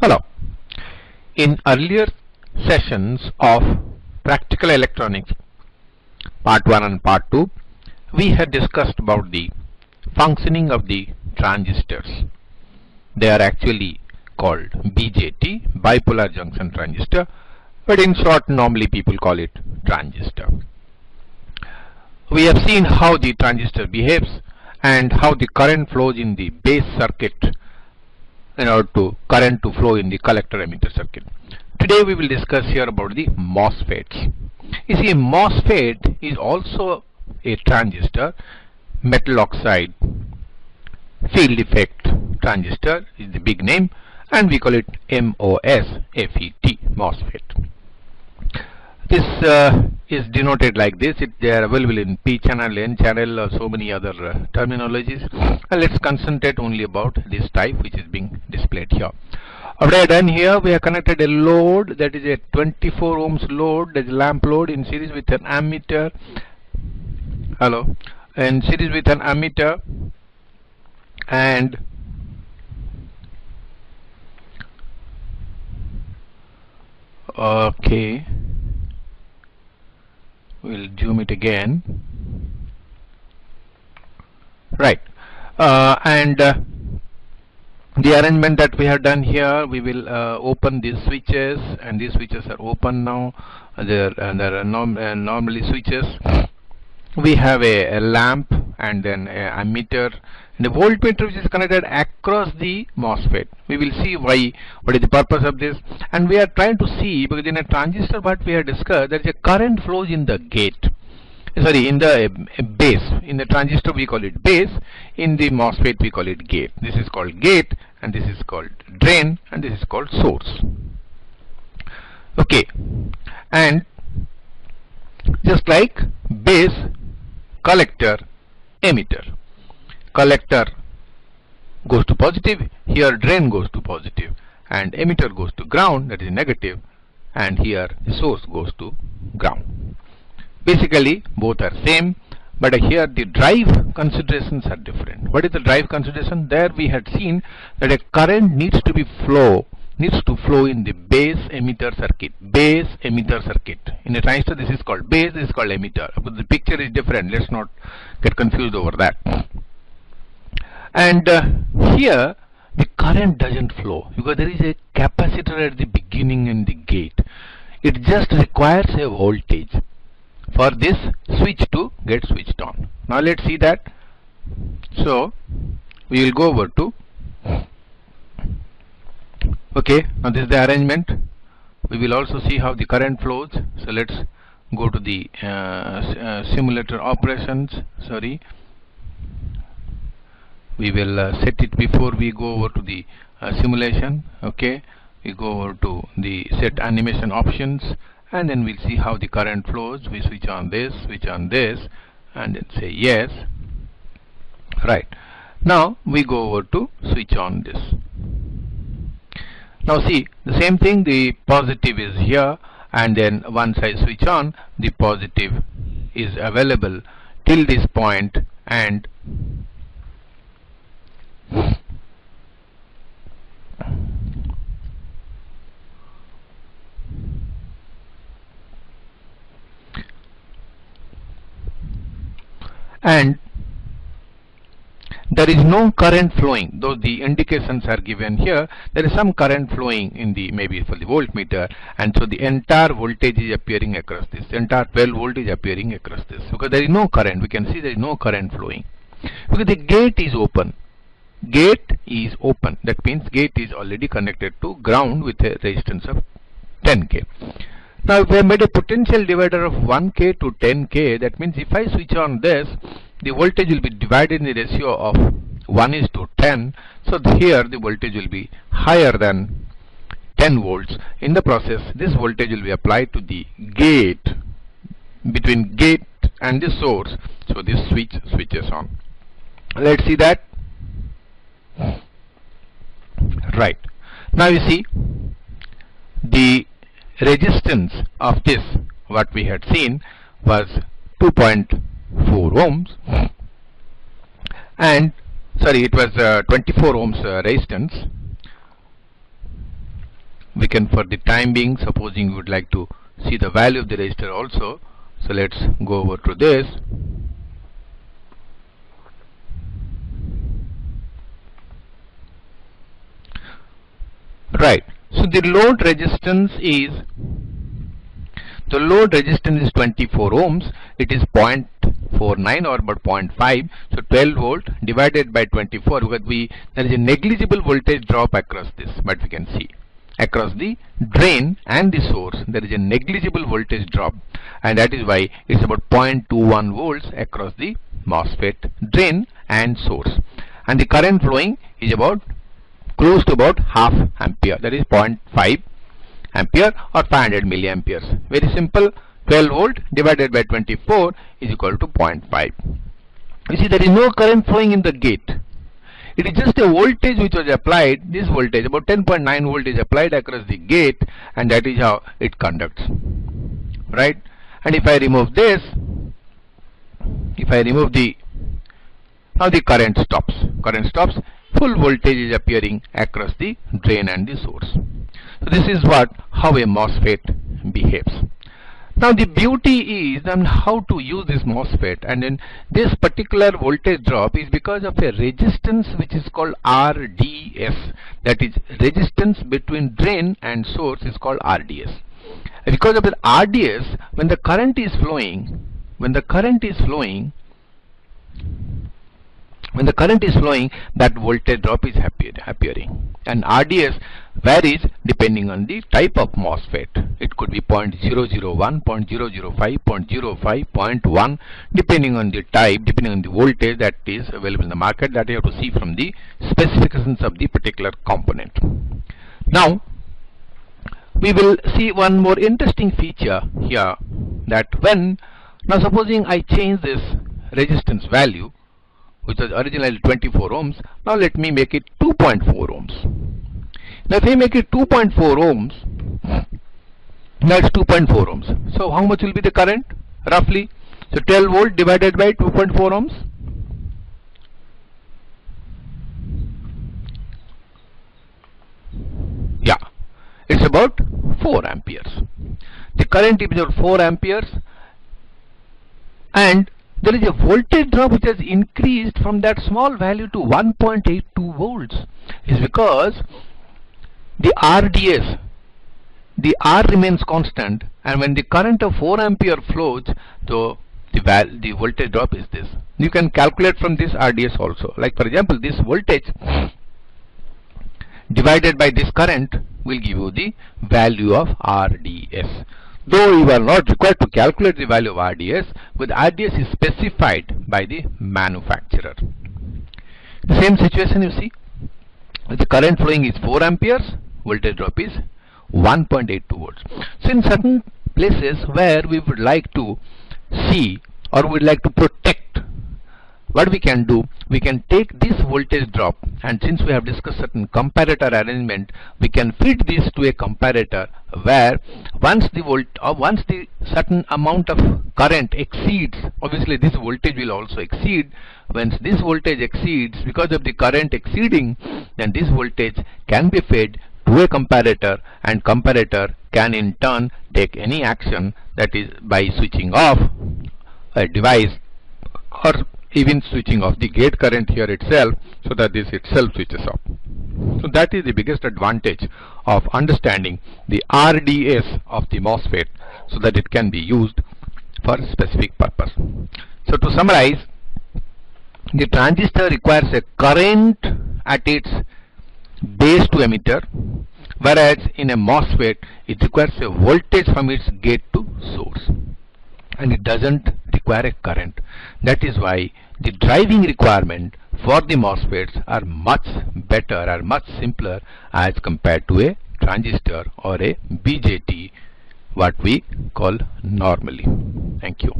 Hello. In earlier sessions of Practical Electronics Part 1 and Part 2, we had discussed about the functioning of the transistors. They are actually called BJT, bipolar junction transistor, but in short normally people call it transistor. We have seen how the transistor behaves and how the current flows in the base circuit in order to current to flow in the collector emitter circuit. Today we will discuss here about the MOSFETs. You see, MOSFET is also a transistor, metal oxide field effect transistor is the big name, and we call it MOSFET, MOSFET. This is denoted like this. They are available in P channel, N channel, so many other terminologies. Let's concentrate only about this type which is being displayed here. What I have done here, we have connected a load that is a 24 ohms load, that is lamp load, in series with an ammeter. Hello, in series with an ammeter, and okay. We'll zoom it again. Right. The arrangement that we have done here, we will open these switches, and these switches are open now. There are normally switches. We have a lamp and then an ammeter and a voltmeter which is connected across the MOSFET. We will see what is the purpose of this, and we are trying to see, because in a transistor what we have discussed, there is a current flows in the gate. Sorry, in the base. In the transistor we call it base, in the MOSFET we call it gate. This is called gate, and this is called drain, and this is called source. Okay, and just like base, collector, emitter. Collector goes to positive, here drain goes to positive, and emitter goes to ground, that is negative, and here the source goes to ground. Basically both are same, but here the drive considerations are different. What is the drive consideration? There we had seen that a current needs to flow in the base emitter circuit. Base emitter circuit. In a transistor this is called base, this is called emitter. But the picture is different. Let's not get confused over that. And here the current doesn't flow because there is a capacitor at the beginning in the gate. It just requires a voltage for this switch to get switched on. Now let's see that. So we will go over to, okay, now this is the arrangement. We will also see how the current flows. So let's go to the simulator operations. Sorry, we will set it before we go over to the simulation. Okay, we go over to the set animation options, and then we'll see how the current flows. We switch on this, and then say yes. Right, now we go over to switch on this. Now see, the same thing, the positive is here, and then once I switch on, the positive is available till this point, and there is no current flowing, though the indications are given here. There is some current flowing in the, maybe for the voltmeter, and so the entire voltage is appearing across this, entire 12 volt is appearing across this, because there is no current. We can see there is no current flowing because the gate is open. Gate is open, that means gate is already connected to ground with a resistance of 10K. Now if we have made a potential divider of 1K to 10K, that means if I switch on this, the voltage will be divided in the ratio of 1:10. So here the voltage will be higher than 10 volts. In the process, this voltage will be applied to the gate, between gate and the source. So this switch switches on. Let's see that. Right, now you see the resistance of this, what we had seen was 2.4 ohms, and sorry, it was 24 ohms resistance, we can, for the time being, supposing you would like to see the value of the resistor also, so let's go over to this. Right, so the load resistance is 24 ohms. It is 0.49 or about 0.5. So 12 volt divided by 24, because there is a negligible voltage drop across this, but we can see across the drain and the source there is a negligible voltage drop, and that is why it's about 0.21 volts across the MOSFET drain and source, and the current flowing is about close to about half ampere, that is 0.5 ampere or 500 milliamperes. Very simple. 12 volt divided by 24 is equal to 0.5. You see, there is no current flowing in the gate. It is just a voltage which was applied. This voltage, about 10.9 volt, is applied across the gate, and that is how it conducts. Right? And if I remove this, now the current stops. Full voltage is appearing across the drain and the source. So this is how a MOSFET behaves. Now the beauty is on how to use this MOSFET, and then this particular voltage drop is because of a resistance which is called RDS. That is, resistance between drain and source is called RDS. Because of the RDS, when the current is flowing, that voltage drop is appearing, and RDS varies depending on the type of MOSFET. It could be 0.001, 0.005, 0.05, 0.1, depending on the type, depending on the voltage that is available in the market, that you have to see from the specifications of the particular component. Now we will see one more interesting feature here, that now supposing I change this resistance value, which was originally 24 ohms, now let me make it 2.4 ohms. Now if I make it 2.4 ohms, now it's 2.4 ohms. So how much will be the current roughly? So 12 volt divided by 2.4 ohms. Yeah, it's about 4 amperes. The current is about 4 amperes, and there is a voltage drop which has increased from that small value to 1.82 volts. Is because the RDS, the R remains constant, and when the current of 4 ampere flows, so the voltage drop is this. You can calculate from this RDS also. Like for example, this voltage divided by this current will give you the value of RDS. Though you are not required to calculate the value of RDS, but RDS is specified by the manufacturer. The same situation you see. The current flowing is 4 amperes, voltage drop is 1.82 volts. So in certain places where we would like to see or would like to protect, what we can do, we can take this voltage drop, and since we have discussed certain comparator arrangement, we can feed this to a comparator where once the certain amount of current exceeds, obviously this voltage will also exceed. Once this voltage exceeds, because of the current exceeding, then this voltage can be fed to a comparator, and comparator can in turn take any action, that is by switching off a device or even switching off the gate current here itself, so that this itself switches off. So that is the biggest advantage of understanding the RDS of the MOSFET, so that it can be used for a specific purpose. So to summarize, the transistor requires a current at its base to emitter, whereas in a MOSFET it requires a voltage from its gate to source, and it doesn't require a current. That is why the driving requirement for the MOSFETs are much better, are much simpler as compared to a transistor or a BJT, what we call normally. Thank you.